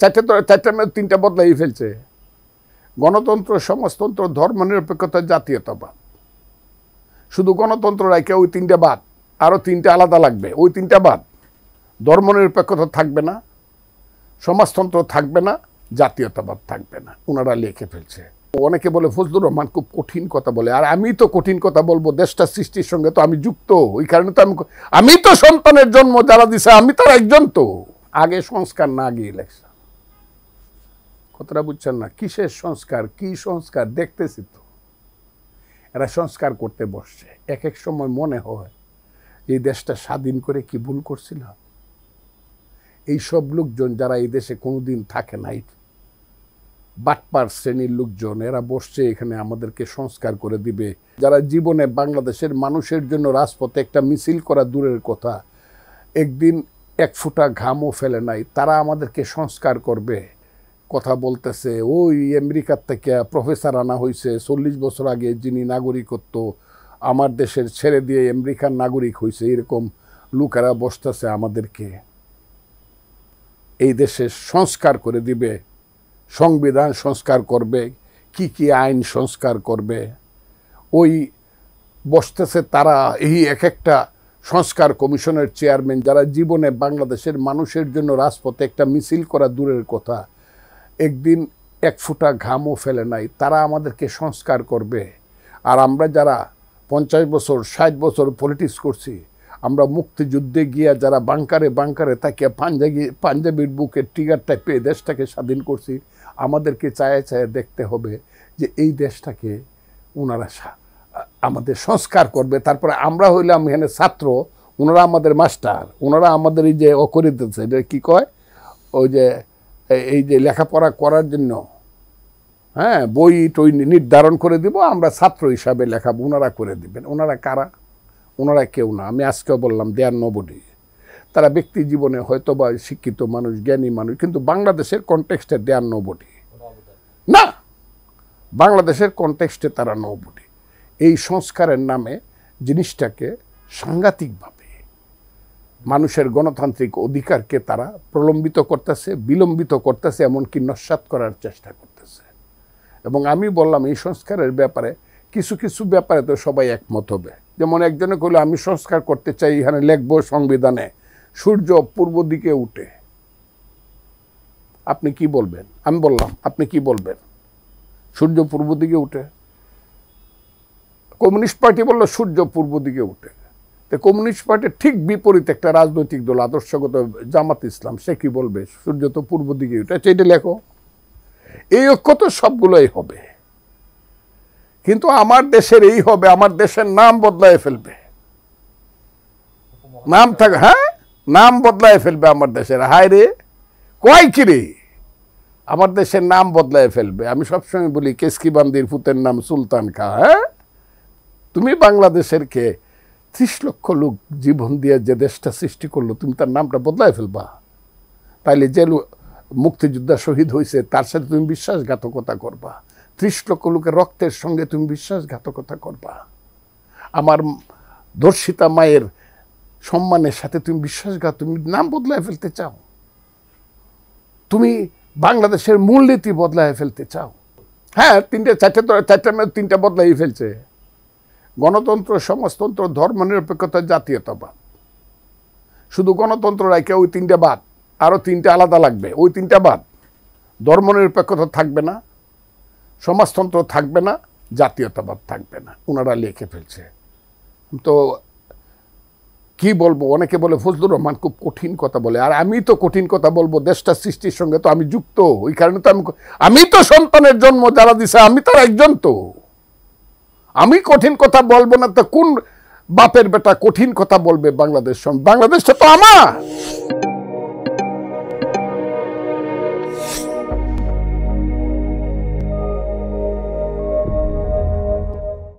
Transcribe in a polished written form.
চারটা তিনটা বদলাই ফেলছে। গণতন্ত্র, সমাজতন্ত্র, ধর্মনিরপেক্ষতা, জাতীয়তাবাদ। শুধু গণতন্ত্র রাখে ওই তিনটা বাদ, আরো তিনটা আলাদা লাগবে। ওই তিনটা বাদ, ধর্মনিরপেক্ষতা থাকবে না, সমাজতন্ত্র থাকবে না, জাতীয়তাবাদ থাকবে না। ওনারা লিখে ফেলছে। অনেকে বলে ফজলুর রহমান খুব কঠিন কথা বলে, আর আমি তো কঠিন কথা বলবো, দেশটা সৃষ্টির সঙ্গে তো আমি যুক্ত। ওই কারণে তো আমি তো সন্তানের জন্ম যারা দিছে আমি তার একজন। তো আগে সংস্কার না, আগে ইলেকশন। কথাটা বুঝছেন না? কিসের সংস্কার, কি সংস্কার দেখতেছি তো। এরা সংস্কার করতে বসছে। এক এক সময় মনে হয় এই দেশটা স্বাধীন করে কি ভুল করছিলাম। এই সব লোকজন যারা এই দেশে কোনোদিন থাকে নাই, বাটপার শ্রেণীর লোকজন, এরা বসছে এখানে আমাদেরকে সংস্কার করে দিবে। যারা জীবনে বাংলাদেশের মানুষের জন্য রাজপথে একটা মিছিল করা দূরের কথা, একদিন এক ফোঁটা ঘামও ফেলে নাই, তারা আমাদেরকে সংস্কার করবে। কথা বলতেছে ওই আমেরিকার থেকে প্রফেসর আনা হয়েছে 40 বছর আগে, যিনি নাগরিকত্ব আমার দেশের ছেড়ে দিয়ে আমেরিকার নাগরিক হয়েছে। এরকম লোকেরা বসতেছে আমাদেরকে এই দেশে সংস্কার করে দিবে, সংবিধান সংস্কার করবে, কি কি আইন সংস্কার করবে। ওই বসতেছে তারা, এই এক একটা সংস্কার কমিশনের চেয়ারম্যান, যারা জীবনে বাংলাদেশের মানুষের জন্য রাজপথে একটা মিছিল করা দূরের কথা, একদিন এক ফোঁটা ঘামও ফেলে নাই, তারা আমাদেরকে সংস্কার করবে। আর আমরা যারা 50 বছর 60 বছর পলিটিক্স করছি, আমরা মুক্তিযুদ্ধে গিয়া যারা বাংকারে তাকে পাঞ্জাবির বুকে টিগারটা পেয়ে দেশটাকে স্বাধীন করছি, আমাদেরকে চায়ে চায়ে দেখতে হবে যে এই দেশটাকে ওনারা আমাদের সংস্কার করবে। তারপরে আমরা হইলাম এখানে ছাত্র, ওনারা আমাদের মাস্টার, ওনারা আমাদের এই যে অকরিতেছে, এটা কী কয়, ওই যে এই যে লেখাপড়া করার জন্য হ্যাঁ বই টই নির্ধারণ করে দিব, আমরা ছাত্র হিসাবে লেখাবো, ওনারা করে দিবেন। ওনারা কারা? ওনারা কেউ না। আমি আজকেও বললাম দে আর নোবডি। তারা ব্যক্তি জীবনে হয়তো বা শিক্ষিত মানুষ, জ্ঞানী মানুষ, কিন্তু বাংলাদেশের কনটেক্সটে দে আর নোবডি না। বাংলাদেশের কনটেক্সটে তারা নোবডি। এই সংস্কারের নামে জিনিসটাকে সাংঘাতিকভাবে মানুষের গণতান্ত্রিক অধিকারকে তারা প্রলম্বিত করতেছে, বিলম্বিত করতেছে, এমনকি নস্যাৎ করার চেষ্টা করতেছে। এবং আমি বললাম এই সংস্কারের ব্যাপারে কিছু কিছু ব্যাপারে তো সবাই একমত হবে। যেমন একজনে কইল আমি সংস্কার করতে চাই, এখানে লিখবো সংবিধানে সূর্য পূর্ব দিকে উঠে। আপনি কি বলবেন? আমি বললাম আপনি কি বলবেন? সূর্য পূর্ব দিকে উঠে। কমিউনিস্ট পার্টি বললো সূর্য পূর্ব দিকে উঠে। তো কমিউনিস্ট পার্টির ঠিক বিপরীত একটা রাজনৈতিক দল, আদর্শগত জামাত ইসলাম, সে কি বলবে? সূর্য তো পূর্ব দিকে উঠে, এটা লেখো। এই ঐক্য তো সবগুলোই হবে, কিন্তু আমার দেশের এই হবে, আমার দেশের নাম বদলায় ফেলবে, নাম থাকে, হ্যাঁ নাম বদলায় ফেলবে আমার দেশের। হায় রে, কয় কিরে, আমার দেশের নাম বদলায় ফেলবে। আমি সবসময় বলি কেসকি বান্দির পুতের নাম সুলতান খা। হ্যাঁ, তুমি বাংলাদেশের কে 30 লক্ষ লোক জীবন দিয়ে যে দেশটা সৃষ্টি করলো, তুমি তার নামটা বদলায় ফেলবা? তাইলে যে মুক্তিযোদ্ধা শহীদ হয়েছে তার সাথে তুমি বিশ্বাসঘাতকতা করবা? 30 লক্ষ লোকের রক্তের সঙ্গে তুমি বিশ্বাসঘাতকতা করবা? আমার ধর্ষিতা মায়ের সম্মানের সাথে তুমি বিশ্বাসঘাত, তুমি নাম বদলায় ফেলতে চাও? তুমি বাংলাদেশের মূলনীতি বদলায় ফেলতে চাও? হ্যাঁ, তিনটা বদলাই ফেলছে। গণতন্ত্র, সমাজতন্ত্র, ধর্মনিরপেক্ষতা, জাতীয়তাবাদ। শুধু গণতন্ত্র রাখে ওই তিনটা বাদ, আরো তিনটা আলাদা লাগবে। ওই তিনটা বাদ, ধর্মনিরপেক্ষতা থাকবে না, সমাজতন্ত্র থাকবে না, জাতীয়তাবাদ থাকবে না। ওনারা লিখে ফেলছে। তো কি বলবো? অনেকে বলে ফজলুর রহমান খুব কঠিন কথা বলে, আর আমি তো কঠিন কথা বলবো, দেশটা সৃষ্টির সঙ্গে তো আমি যুক্ত। ওই কারণে তো আমি তো সন্তানের জন্ম যারা দিছে আমি তার একজন। তো আমি কঠিন কথা বলবো না তো কোন বাপের বেটা কঠিন কথা বলবে? বাংলাদেশটা তো আমার।